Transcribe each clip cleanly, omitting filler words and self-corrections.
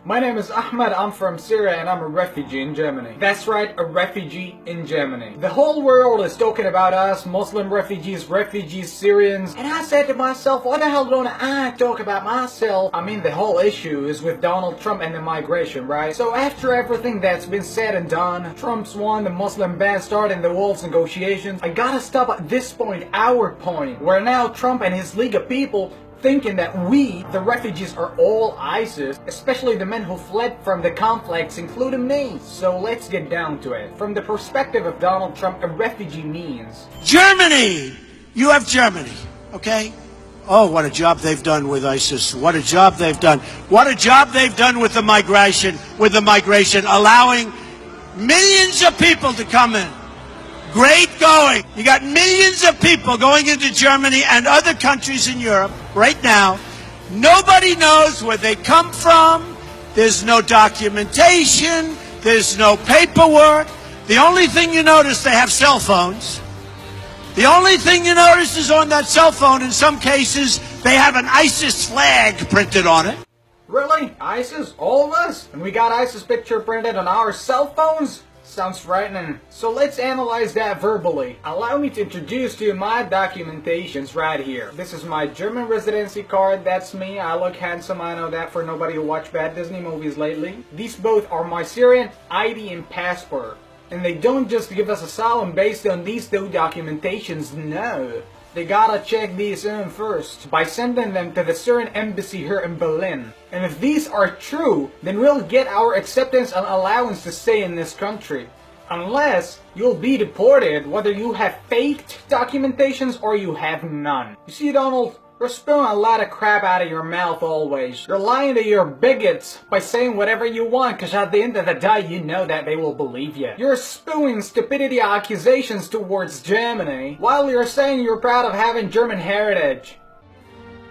My name is Ahmed, I'm from Syria and I'm a refugee in Germany. That's right, a refugee in Germany. The whole world is talking about us, Muslim refugees, Syrians, and I said to myself, why the hell don't I talk about myself? I mean, the whole issue is with Donald Trump and the migration, right? So after everything that's been said and done, Trump's won, the Muslim ban started the walls negotiations, I gotta stop at this point, our point, where now Trump and his League of People thinking that we, the refugees, are all ISIS, especially the men who fled from the conflicts, including me. So let's get down to it. From the perspective of Donald Trump, a refugee means Germany! You have Germany, okay? Oh, what a job they've done with ISIS. What a job they've done. What a job they've done with the migration, allowing millions of people to come in. Great going. You got millions of people going into Germany and other countries in Europe right now. Nobody knows where they come from. There's no documentation. There's no paperwork. The only thing you notice, they have cell phones. The only thing you notice is on that cell phone, in some cases, they have an ISIS flag printed on it. Really? ISIS? All of us? And we got ISIS picture printed on our cell phones? Sounds frightening. So let's analyze that verbally. Allow me to introduce to you my documentations right here. This is my German residency card. That's me. I look handsome. I know that for nobody who watched bad Disney movies lately. These both are my Syrian ID and passport. And they don't just give us asylum based on these two documentations, no. They gotta check these in first by sending them to the Syrian embassy here in Berlin. And if these are true, then we'll get our acceptance and allowance to stay in this country. Unless you'll be deported, whether you have faked documentations or you have none. You see, Donald? You're spewing a lot of crap out of your mouth always. You're lying to your bigots by saying whatever you want, cause at the end of the day you know that they will believe you. You're spewing stupidity accusations towards Germany while you're saying you're proud of having German heritage.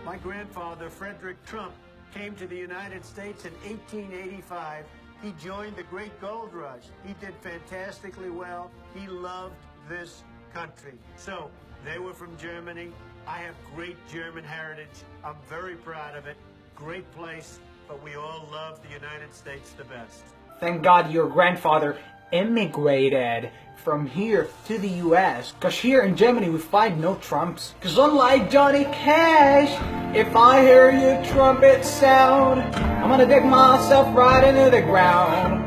My grandfather, Frederick Trump, came to the United States in 1885. He joined the Great Gold Rush. He did fantastically well. He loved this country. So, they were from Germany. I have great German heritage. I'm very proud of it. Great place, but we all love the United States the best. Thank God your grandfather immigrated from here to the US. Cause here in Germany we find no Trumps. Cause unlike Johnny Cash, if I hear your trumpet sound, I'm gonna dig myself right into the ground.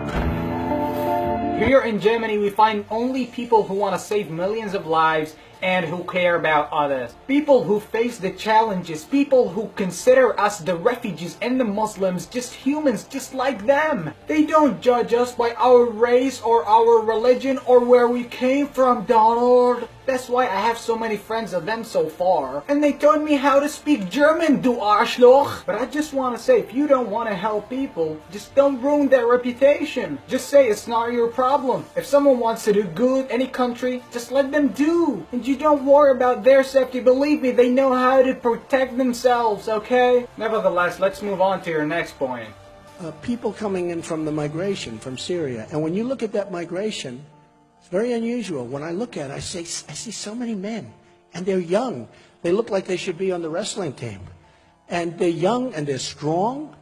Here in Germany we find only people who want to save millions of lives and who care about others. People who face the challenges, people who consider us the refugees and the Muslims just humans just like them. They don't judge us by our race or our religion or where we came from, Donald. That's why I have so many friends of them so far. And they taught me how to speak German, du Arschloch. But I just want to say, if you don't want to help people, just don't ruin their reputation. Just say it's not your problem. If someone wants to do good, any country, just let them do. And you don't worry about their safety. Believe me, they know how to protect themselves, okay? Nevertheless, let's move on to your next point. People coming in from the migration from Syria. And when you look at that migration, it's very unusual. When I look at it, I see so many men. And they're young. They look like they should be on the wrestling team. And they're young and they're strong.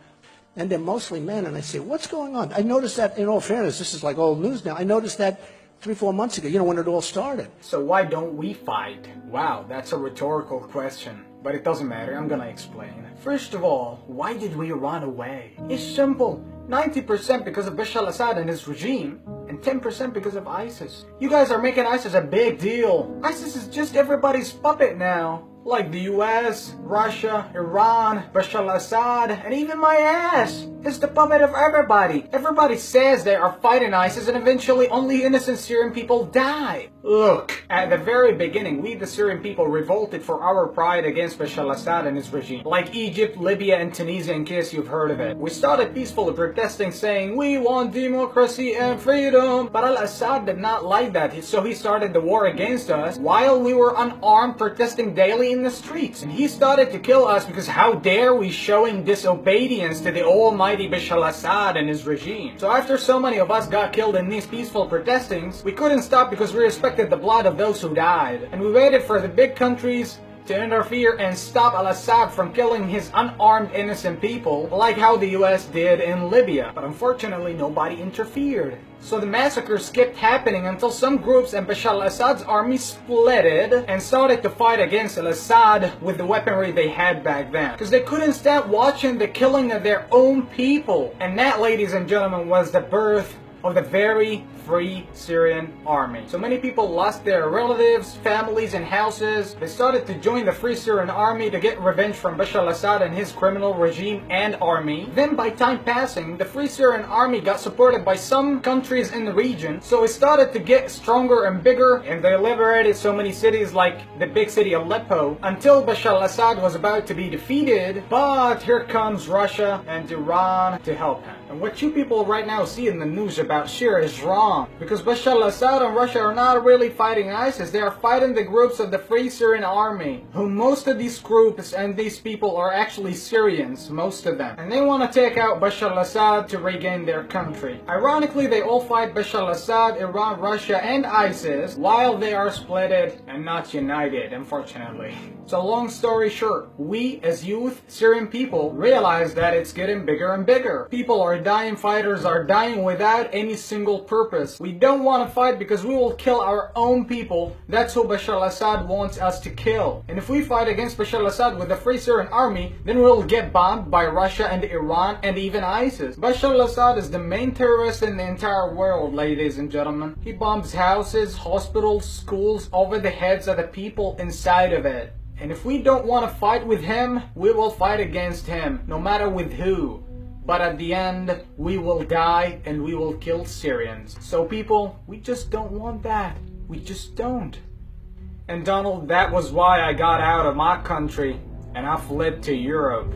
And they're mostly men. And I say, what's going on? I noticed that, in all fairness, this is like old news now. I noticed that 3-4 months ago, you know, when it all started. So why don't we fight? Wow, that's a rhetorical question. But it doesn't matter, I'm gonna explain. First of all, why did we run away? It's simple. 90% because of Bashar al-Assad and his regime, and 10% because of ISIS. You guys are making ISIS a big deal. ISIS is just everybody's puppet now. Like the US, Russia, Iran, Bashar al-Assad, and even my ass is the puppet of everybody. Everybody says they are fighting ISIS and eventually only innocent Syrian people die. Look, at the very beginning, we the Syrian people revolted for our pride against Bashar al-Assad and his regime. Like Egypt, Libya, and Tunisia, in case you've heard of it. We started peacefully protesting saying, we want democracy and freedom. But al-Assad did not like that, so he started the war against us while we were unarmed protesting daily in the streets. And he started to kill us because how dare we showing disobedience to the almighty Bashar al-Assad and his regime. So after so many of us got killed in these peaceful protestings, we couldn't stop because we respected the blood of those who died. And we waited for the big countries to interfere and stop al-Assad from killing his unarmed innocent people, like how the US did in Libya. But unfortunately, nobody interfered. So the massacres kept happening until some groups and Bashar al-Assad's army splitted and started to fight against al-Assad with the weaponry they had back then. Because they couldn't stop watching the killing of their own people. And that, ladies and gentlemen, was the birth of the very Free Syrian Army. So many people lost their relatives, families, and houses. They started to join the Free Syrian Army to get revenge from Bashar al-Assad and his criminal regime and army. Then by time passing, the Free Syrian Army got supported by some countries in the region, so it started to get stronger and bigger, and they liberated so many cities like the big city Aleppo until Bashar al-Assad was about to be defeated. But here comes Russia and Iran to help him. And what you people right now see in the news about Syria is wrong, because Bashar al-Assad and Russia are not really fighting ISIS, they are fighting the groups of the Free Syrian Army, who most of these groups and these people are actually Syrians, most of them. And they want to take out Bashar al-Assad to regain their country. Ironically, they all fight Bashar al-Assad, Iran, Russia, and ISIS, while they are splitted and not united, unfortunately. So long story short, we as youth, Syrian people, realize that it's getting bigger and bigger. People are dying, fighters are dying without any single purpose. We don't want to fight because we will kill our own people. That's who Bashar al-Assad wants us to kill. And if we fight against Bashar al-Assad with the Free Syrian Army, then we'll get bombed by Russia and Iran and even ISIS. Bashar al-Assad is the main terrorist in the entire world, ladies and gentlemen. He bombs houses, hospitals, schools over the heads of the people inside of it. And if we don't want to fight with him, we will fight against him, no matter with who. But at the end, we will die and we will kill Syrians. So people, we just don't want that. We just don't. And Donald, that was why I got out of my country and I fled to Europe.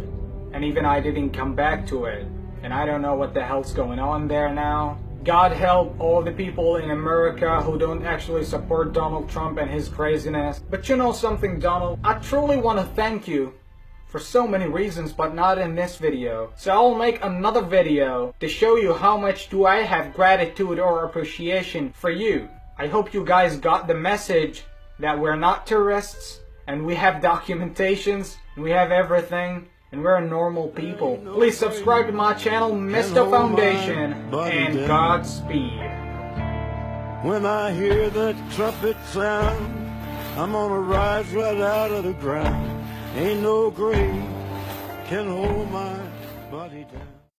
And even I didn't come back to it. And I don't know what the hell's going on there now. God help all the people in America who don't actually support Donald Trump and his craziness. But you know something, Donald? I truly want to thank you for so many reasons, but not in this video. So I'll make another video to show you how much do I have gratitude or appreciation for you. I hope you guys got the message that we're not terrorists and we have documentations and we have everything. And we're normal people. Please subscribe to my channel, Mr. Foundation, and Godspeed. When I hear that trumpet sound, I'm gonna rise right out of the ground. Ain't no grave can hold my body down.